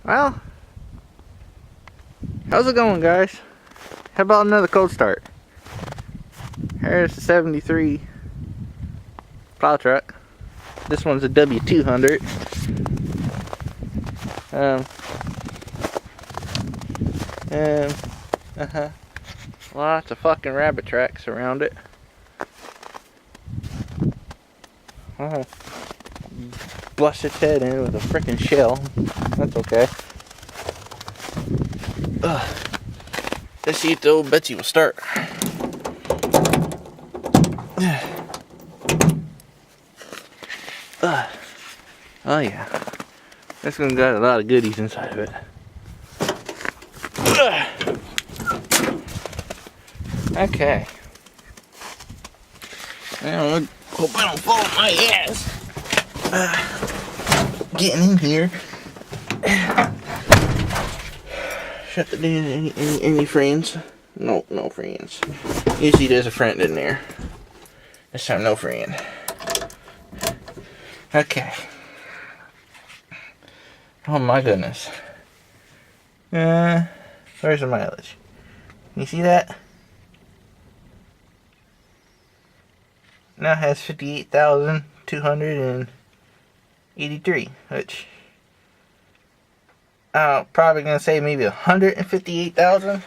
Well, how's it going, guys? How about another cold start? Here's the 73 plow truck. This one's a w200. Lots of fucking rabbit tracks around it. Bust its head in with a freaking shell. That's okay. Let's see if the old Betsy will start. Oh yeah. This one got a lot of goodies inside of it. Okay. Now, I hope I don't fall on my ass. Getting in here. Shut the door. Any friends? No friends. Usually there's a friend in there. This time no friend. Okay. Oh my goodness. Where's the mileage? You see that? Now it has 58,283, which I'm probably gonna say maybe 158,000,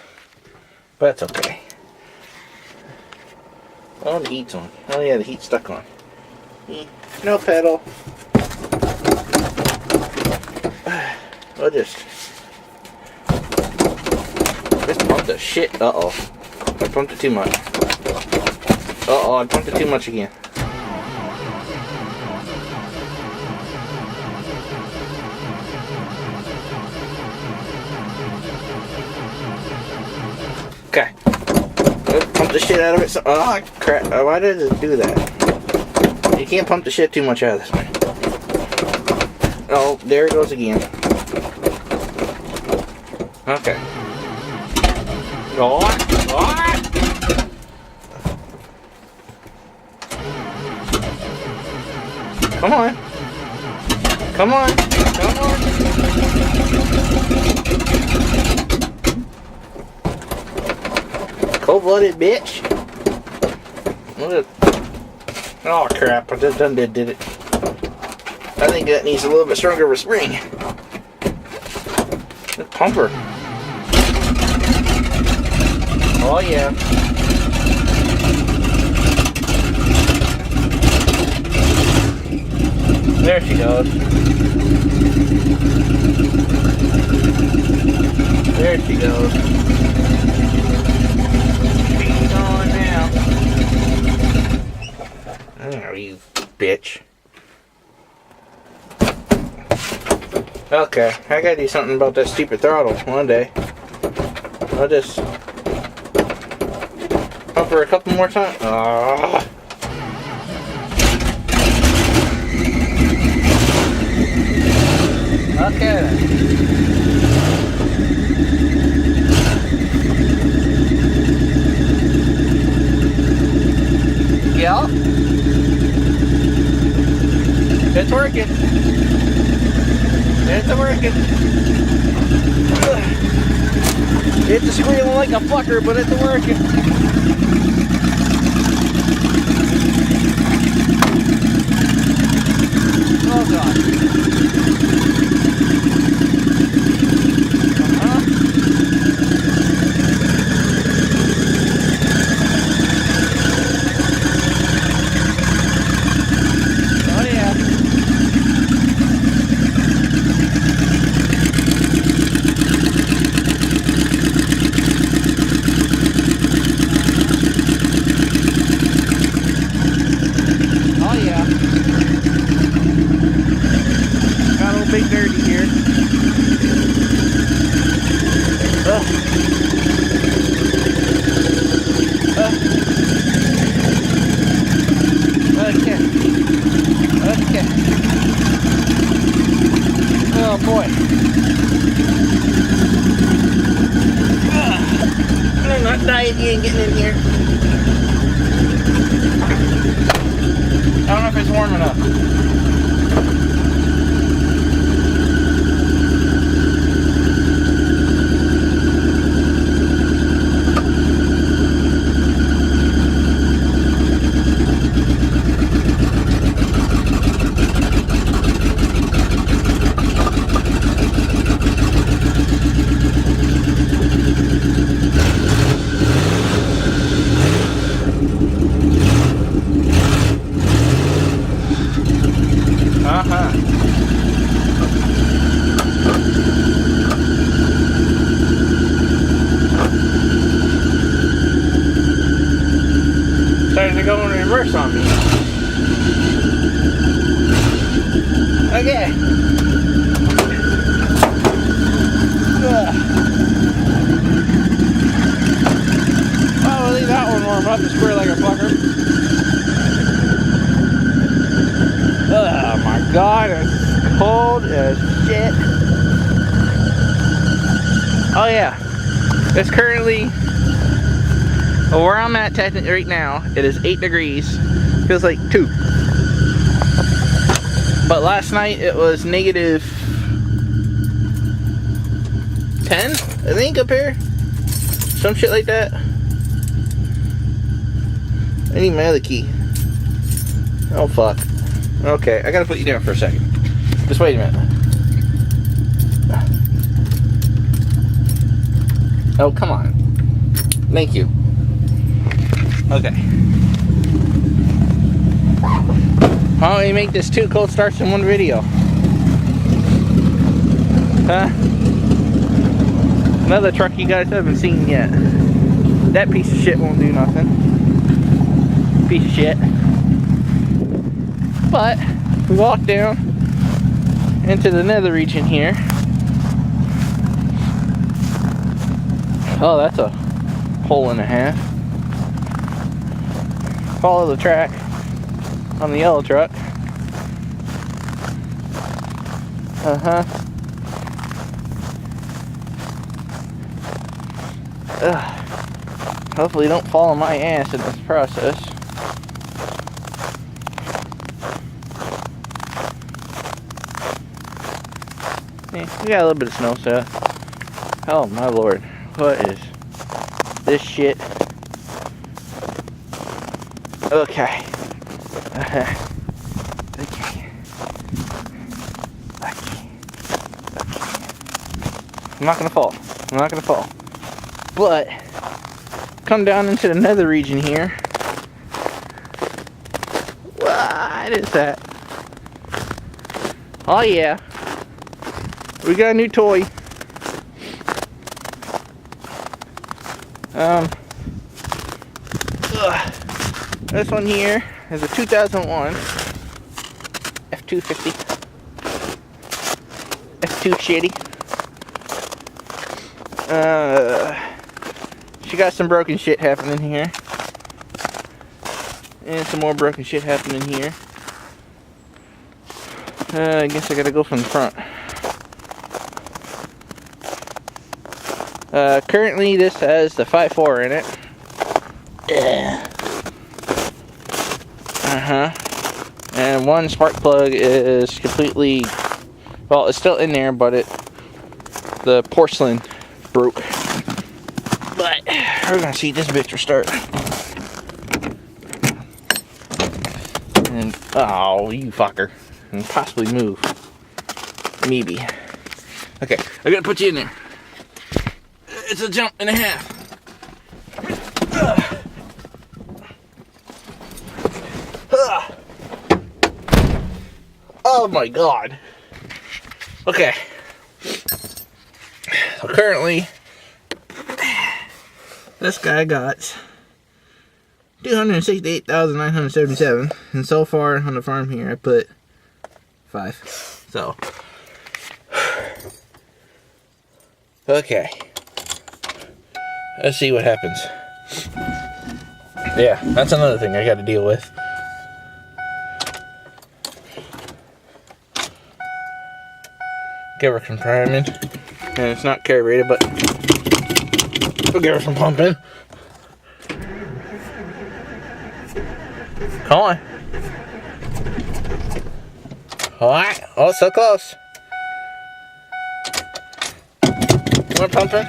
but that's okay. Oh, the heat's on. Oh yeah, the heat's stuck on. No pedal. We'll just pump the shit. Uh-oh. I pumped it too much. Uh-oh, I pumped it too much again. Okay. Let's pump the shit out of it. So, oh, crap. Why did it do that? You can't pump the shit too much out of this one. Oh, there it goes again. Okay. Oh. Come on. Come on. Come on. Cold-blooded bitch. Oh crap, I just done did it. I think that needs a little bit stronger of a spring. The pumper. Oh yeah. There she goes. There she goes. She's on now. Oh, you bitch. Okay, I gotta do something about that stupid throttle one day. I'll just pump her a couple more times. Oh. Okay. Yeah. It's working. It's working. It's squealing like a fucker, but it's working. Oh god. Big dirty here. Okay. Oh boy. I'm not dying again getting in here. I don't know if it's warm enough. Okay. Oh, we'll leave that one warm up and square like a fucker. Oh my god, it's cold as shit. Oh yeah, it's currently, where I'm at technically right now, it is 8 degrees. Feels like 2. But last night it was negative 10, I think, up here. Some shit like that. I need my other key. Oh fuck. Okay, I gotta put you down for a second. Just wait a minute. Oh, come on. Thank you. Okay. Why don't we make this 2 cold starts in one video? Huh? Another truck you guys haven't seen yet. That piece of shit won't do nothing. Piece of shit. But we walk down into the nether region here. Oh, that's a hole and a half. Follow the track on the yellow truck. Hopefully don't fall on my ass in this process. Yeah, we got a little bit of snow set. Oh my lord, what is this shit? Okay. Okay. I'm not gonna fall. I'm not gonna fall. But come down into the nether region here. What is that? Oh yeah. We got a new toy. This one here is a 2001 f250. F2 shitty. She got some broken shit happening here. And some more broken shit happening here. I guess I gotta go from the front. Currently this has the 5.4 in it. And one spark plug is completely, well, it's still in there, but the porcelain broke. But we're gonna see this bitch restart. And oh, you fucker, and possibly move. Maybe. Okay, I gotta put you in there. It's a jump and a half. Oh my god. Okay. So currently, this guy got 268,977, and so far on the farm here I put 5. So, okay. Let's see what happens. Yeah, that's another thing I got to deal with. Give her some priming. And it's not carbureted, but we'll give her some pumping. Come on. Alright. Oh, so close. More pumping.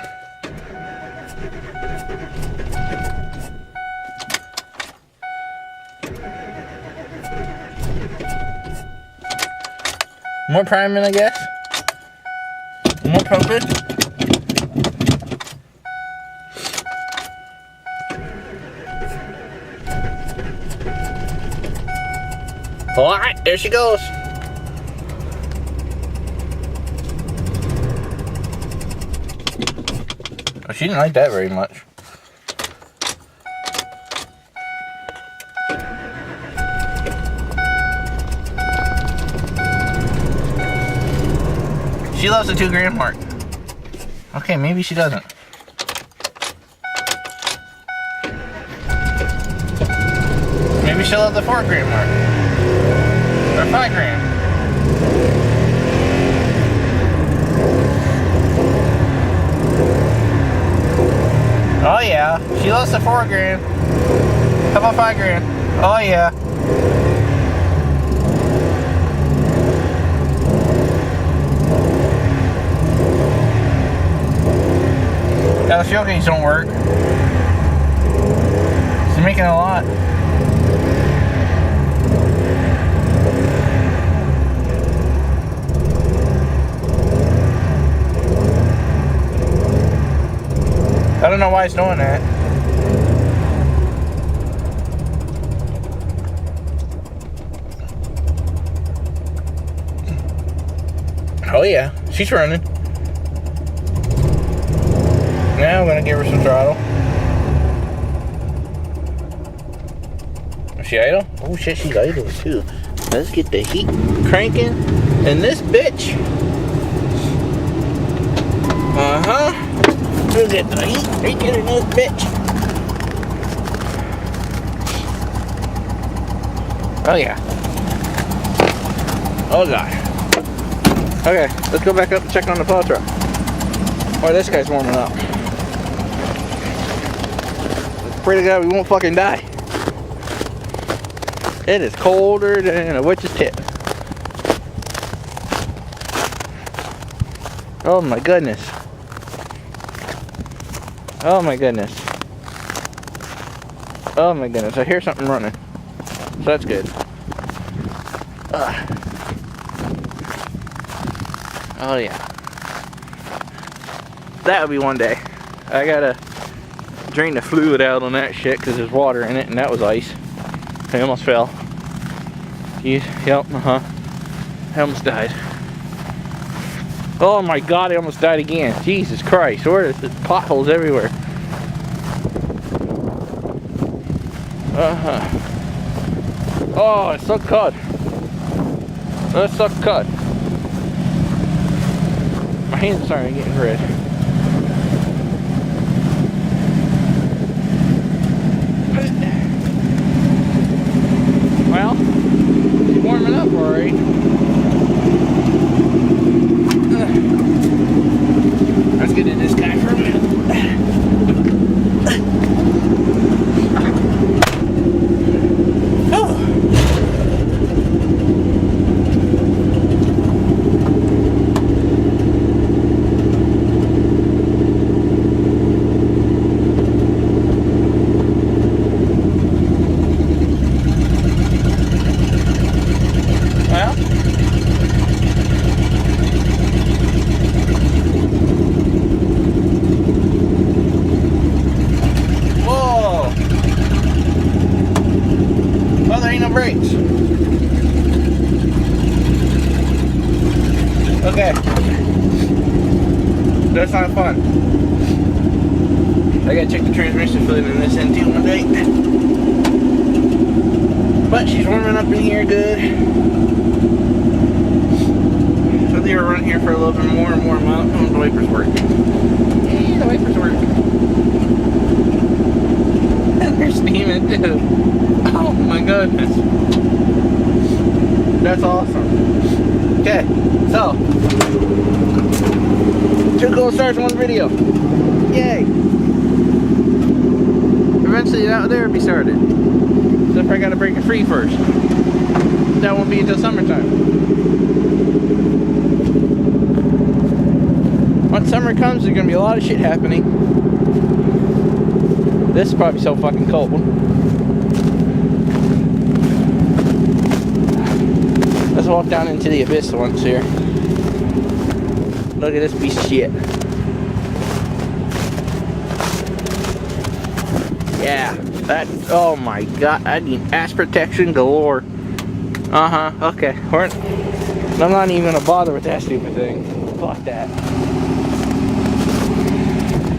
More priming, I guess. More pumping. Alright, there she goes. Oh, she didn't like that very much. She loves the 2 grand mark. Okay, maybe she doesn't. Maybe she'll love the 4 grand mark. Or 5 grand. Oh yeah, she loves the 4 grand. How about 5 grand? Oh yeah. Now the fuel gauge don't work. She's making a lot. I don't know why it's doing that. Oh yeah, she's running. Now I'm gonna give her some throttle. Is she idle? Oh shit, she's idle too. Let's get the heat cranking in this bitch. We'll get the heat cranking in this bitch. Oh yeah. Oh god. Okay, let's go back up and check on the plow truck. Oh, this guy's warming up. Pray to God we won't fucking die. It is colder than a witch's tit. Oh my goodness. Oh my goodness. Oh my goodness. I hear something running. So that's good. Oh yeah. That would be one day. I gotta drain the fluid out on that shit because there's water in it and that was ice. I almost fell. Yep, I almost died. Oh my god, I almost died again. Jesus Christ, where are the potholes everywhere? Oh, it's so cold. That's so cold. My hands are starting to get red. Well, it's warming up already. Let's get in this guy for a minute. Brakes. Okay. That's not fun. I gotta check the transmission fluid in this end too one day. But she's warming up in here good. So they were running here for a little bit more and warm up. Oh, the wipers work. Yeah, the wipers work. And they're steaming too. Oh my goodness. That's awesome. Okay, so 2 gold stars in 1 video. Yay. Eventually that there will be started. Except I gotta break it free first. That won't be until summertime. Once summer comes, there's gonna be a lot of shit happening. This is probably so fucking cold. Let's walk down into the abyss once here. Look at this piece of shit. Yeah, that, oh my god, I need ass protection galore. Okay. I'm not even gonna bother with that stupid thing. Fuck that.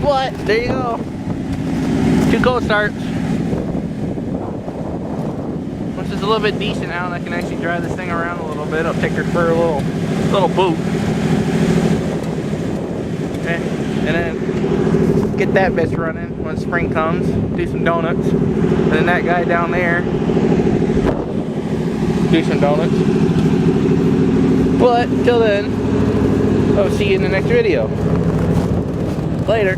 What? There you go. 2 cold starts. Which is a little bit decent now, and I can actually drive this thing around a little bit. I'll take her for a little boot. And then get that bitch running when spring comes. Do some donuts. And then that guy down there, do some donuts. But till then, I'll see you in the next video. Later.